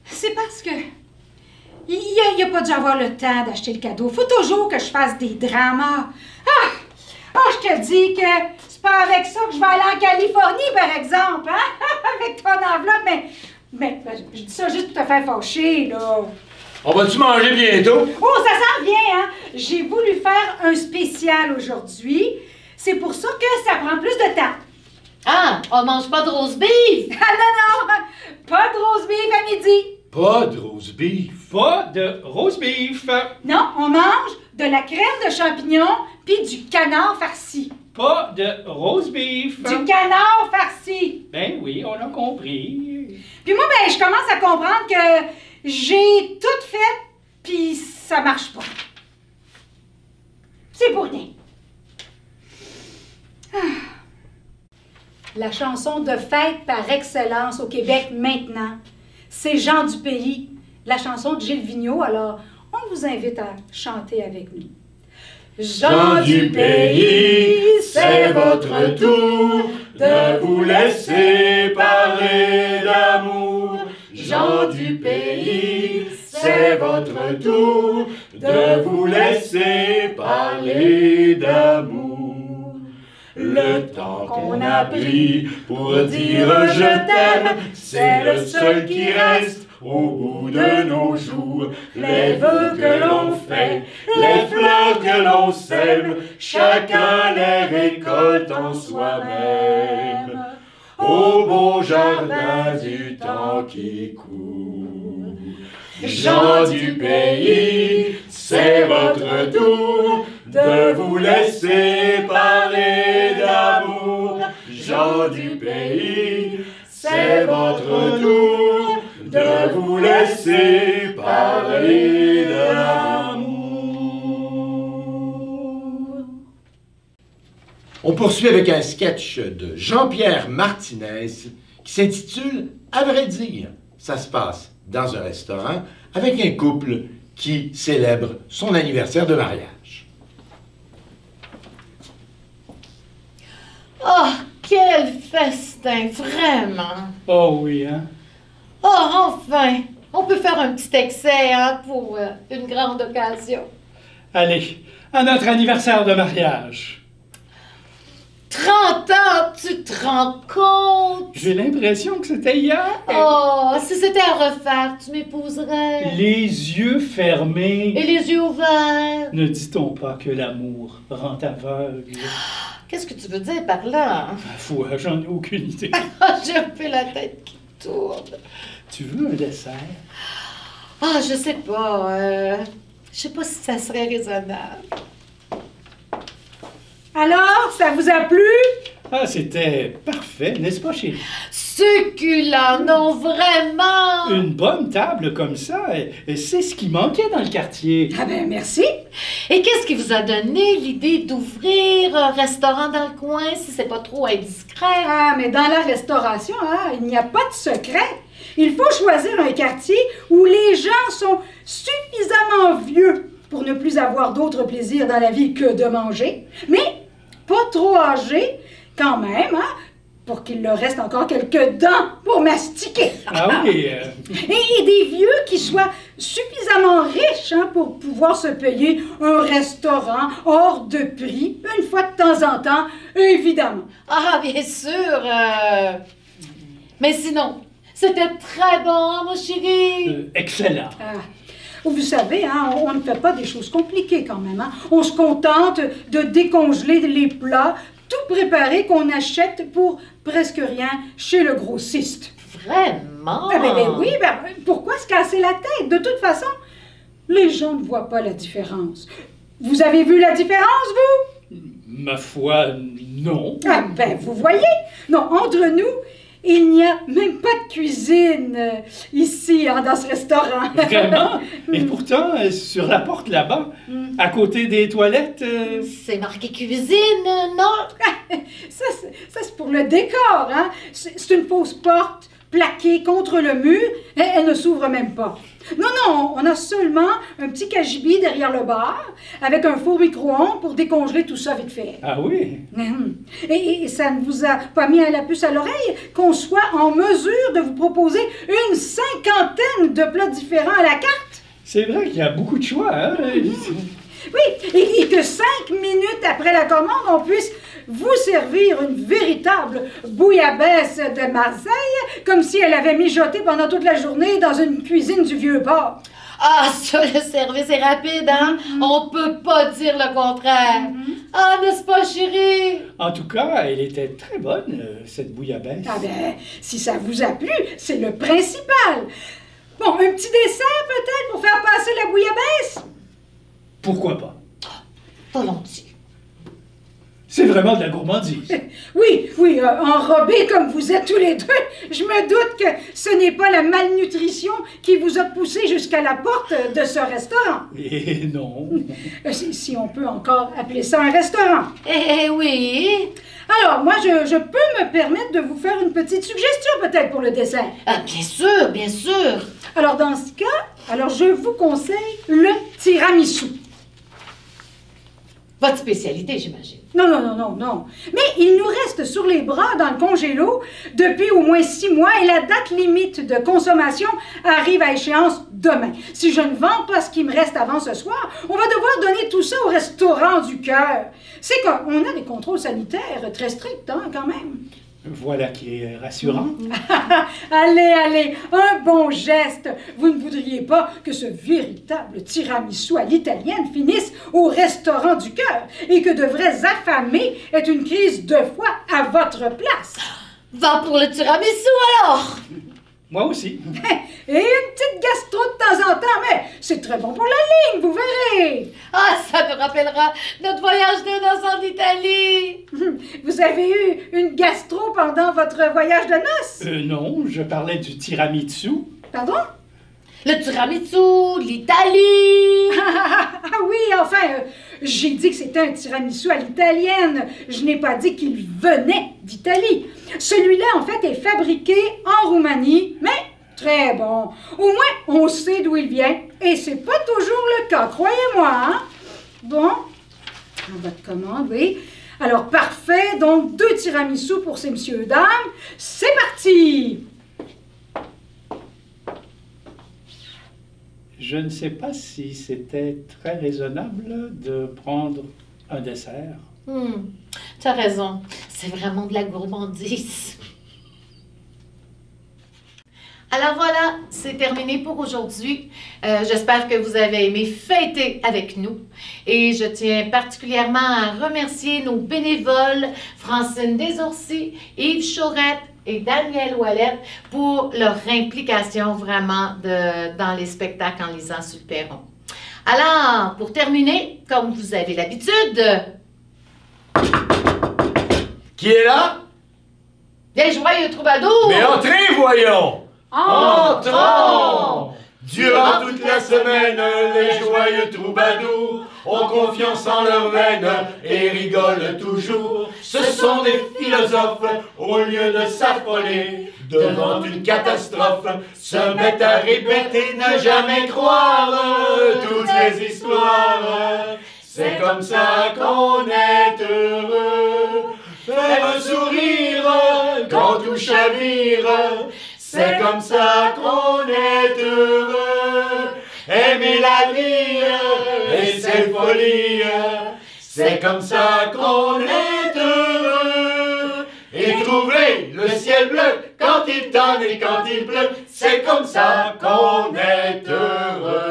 C'est parce que il n'y a pas dû avoir le temps d'acheter le cadeau. Faut toujours que je fasse des dramas. Je te dis que c'est pas avec ça que je vais aller en Californie, par exemple, hein? Avec ton enveloppe, mais je dis ça juste pour te faire fâcher, là. On va-tu manger bientôt? Oh, ça s'en vient, hein? J'ai voulu faire un spécial aujourd'hui. C'est pour ça que ça prend plus de temps. Ah, on mange pas de roast beef. Ah non, pas de roast beef à midi. Pas de roast beef. Pas de roast beef. Non, on mange de la crème de champignons puis du canard farci. Pas de roast beef. Du canard farci. Ben oui, on a compris. Puis moi, ben, je commence à comprendre que j'ai tout fait, puis ça marche pas. C'est pour rien. La chanson de fête par excellence au Québec maintenant, c'est Jean du Pays, la chanson de Gilles Vigneault. Alors, on vous invite à chanter avec nous. Jean du pays, c'est votre tour de vous laisser parler d'amour. Jean du pays, c'est votre tour de vous laisser parler d'amour. Le temps qu'on a pris pour dire je t'aime, c'est le seul qui reste au bout de nos jours. Les vœux que l'on fait, les fleurs que l'on sème, chacun les récolte en soi-même. Au beau jardin du temps qui court. Gens du pays, c'est votre tour de vous laisser parler d'amour. Gens du pays, c'est votre tour de vous laisser parler d'amour. On poursuit avec un sketch de Jean-Pierre Martinez qui s'intitule « À vrai dire ». Ça se passe dans un restaurant avec un couple qui célèbre son anniversaire de mariage. Oh, quel festin, vraiment! Oh oui, hein? Oh, enfin! On peut faire un petit excès, hein, pour une grande occasion. Allez, à notre anniversaire de mariage. 30 ans, tu te rends compte? J'ai l'impression que c'était hier. Oh, si c'était à refaire, tu m'épouserais. Les yeux fermés. Et les yeux ouverts. Ne dit-on pas que l'amour rend aveugle? Qu'est-ce que tu veux dire par là? Ma foi, j'en ai aucune idée. J'ai un peu la tête qui tourne. Tu veux un dessert? Ah, je sais pas. Je sais pas si ça serait raisonnable. Alors, ça vous a plu? Ah, c'était parfait, n'est-ce pas, chérie? Succulent, non, vraiment! Une bonne table comme ça, c'est ce qui manquait dans le quartier. Ah ben, merci. Et qu'est-ce qui vous a donné l'idée d'ouvrir un restaurant dans le coin si c'est pas trop indiscret? Ah, mais dans la restauration, hein, il n'y a pas de secret. Il faut choisir un quartier où les gens sont suffisamment vieux pour ne plus avoir d'autre plaisir dans la vie que de manger, mais pas trop âgés quand même, hein, pour qu'il leur reste encore quelques dents pour mastiquer. Ah oui. Et des vieux qui soient suffisamment riches, hein, pour pouvoir se payer un restaurant hors de prix, une fois de temps en temps, évidemment. Ah, bien sûr! Mais sinon, c'était très bon, mon chéri! Excellent. Ah. Vous savez, hein, on ne fait pas des choses compliquées quand même. Hein. On se contente de décongeler les plats, tout préparé qu'on achète pour presque rien chez le grossiste. Vraiment? Oui, pourquoi se casser la tête? De toute façon, les gens ne voient pas la différence. Vous avez vu la différence, vous? Ma foi, non. Ah ben, vous voyez? Non, entre nous, il n'y a même pas de cuisine ici, hein, dans ce restaurant. Vraiment? Et pourtant, sur la porte là-bas, à côté des toilettes... C'est marqué cuisine, non? Ça, c'est pour le décor, hein? C'est une fausse porte plaquée contre le mur. Elle ne s'ouvre même pas. Non, on a seulement un petit cagibi derrière le bar avec un four micro-ondes pour décongeler tout ça vite fait. Ah oui? Et ça ne vous a pas mis à la puce à l'oreille qu'on soit en mesure de vous proposer une 50aine de plats différents à la carte? C'est vrai qu'il y a beaucoup de choix, hein? Oui, et que 5 minutes après la commande, on puisse vous servir une véritable bouillabaisse de Marseille, comme si elle avait mijoté pendant toute la journée dans une cuisine du Vieux-Port. Ah, ça, le service est rapide, hein? On peut pas dire le contraire. Ah, n'est-ce pas, chérie? En tout cas, elle était très bonne, cette bouillabaisse. Ah ben, si ça vous a plu, c'est le principal. Bon, un petit dessert peut-être pour faire passer la bouillabaisse? Pourquoi pas? Volontiers. C'est vraiment de la gourmandise. Oui, enrobés comme vous êtes tous les deux, je me doute que ce n'est pas la malnutrition qui vous a poussé jusqu'à la porte de ce restaurant. Et non. Si on peut encore appeler ça un restaurant. Eh oui. Alors, moi, je peux me permettre de vous faire une petite suggestion peut-être pour le dessert. Ah, bien sûr, bien sûr. Alors, dans ce cas, je vous conseille le tiramisu. Votre spécialité, j'imagine. Non. Mais il nous reste sur les bras dans le congélo depuis au moins 6 mois et la date limite de consommation arrive à échéance demain. Si je ne vends pas ce qui me reste avant ce soir, on va devoir donner tout ça au restaurant du cœur. C'est qu'on a des contrôles sanitaires très stricts, hein, quand même. Voilà qui est rassurant. Allez, un bon geste. Vous ne voudriez pas que ce véritable tiramisu à l'italienne finisse au restaurant du cœur et que de vrais affamés aient une crise de foie à votre place. Va pour le tiramisu, alors! Moi aussi. Et une petite gastro de temps en temps, mais c'est très bon pour la ligne, vous verrez. Ah, ça nous rappellera notre voyage de noces en Italie. Vous avez eu une gastro pendant votre voyage de noces? Non, je parlais du tiramisu. Pardon? Le tiramisu, l'Italie. Ah oui, enfin, j'ai dit que c'était un tiramisu à l'italienne. Je n'ai pas dit qu'il venait d'Italie. Celui-là, en fait, est fabriqué en Roumanie, mais très bon. Au moins, on sait d'où il vient. Et c'est pas toujours le cas, croyez-moi, hein? Bon, votre commande, oui. Alors, parfait. Donc, 2 tiramisu pour ces messieurs dames. C'est parti! Je ne sais pas si c'était très raisonnable de prendre un dessert. Tu as raison. C'est vraiment de la gourmandise. Alors voilà, c'est terminé pour aujourd'hui. J'espère que vous avez aimé fêter avec nous. Et je tiens particulièrement à remercier nos bénévoles, Francine Desourcy, Yves Chaurette et Daniel Ouellette, pour leur implication vraiment dans les spectacles en lisant sur le perron. Alors, pour terminer, comme vous avez l'habitude... Qui est là? Des joyeux troubadours! Mais entrez, voyons! Entrons! Durant toute la semaine, les joyeux troubadours ont confiance en leurs veines et rigolent toujours. Ce sont des philosophes, au lieu de s'affoler devant une catastrophe, se mettent à répéter, ne jamais croire toutes les histoires. C'est comme ça qu'on est heureux, faire un sourire quand tout chavire. C'est comme ça qu'on est heureux, aimer la vie et ses folies. C'est comme ça qu'on est heureux, et trouver le ciel bleu quand il tonne et quand il pleut. C'est comme ça qu'on est heureux.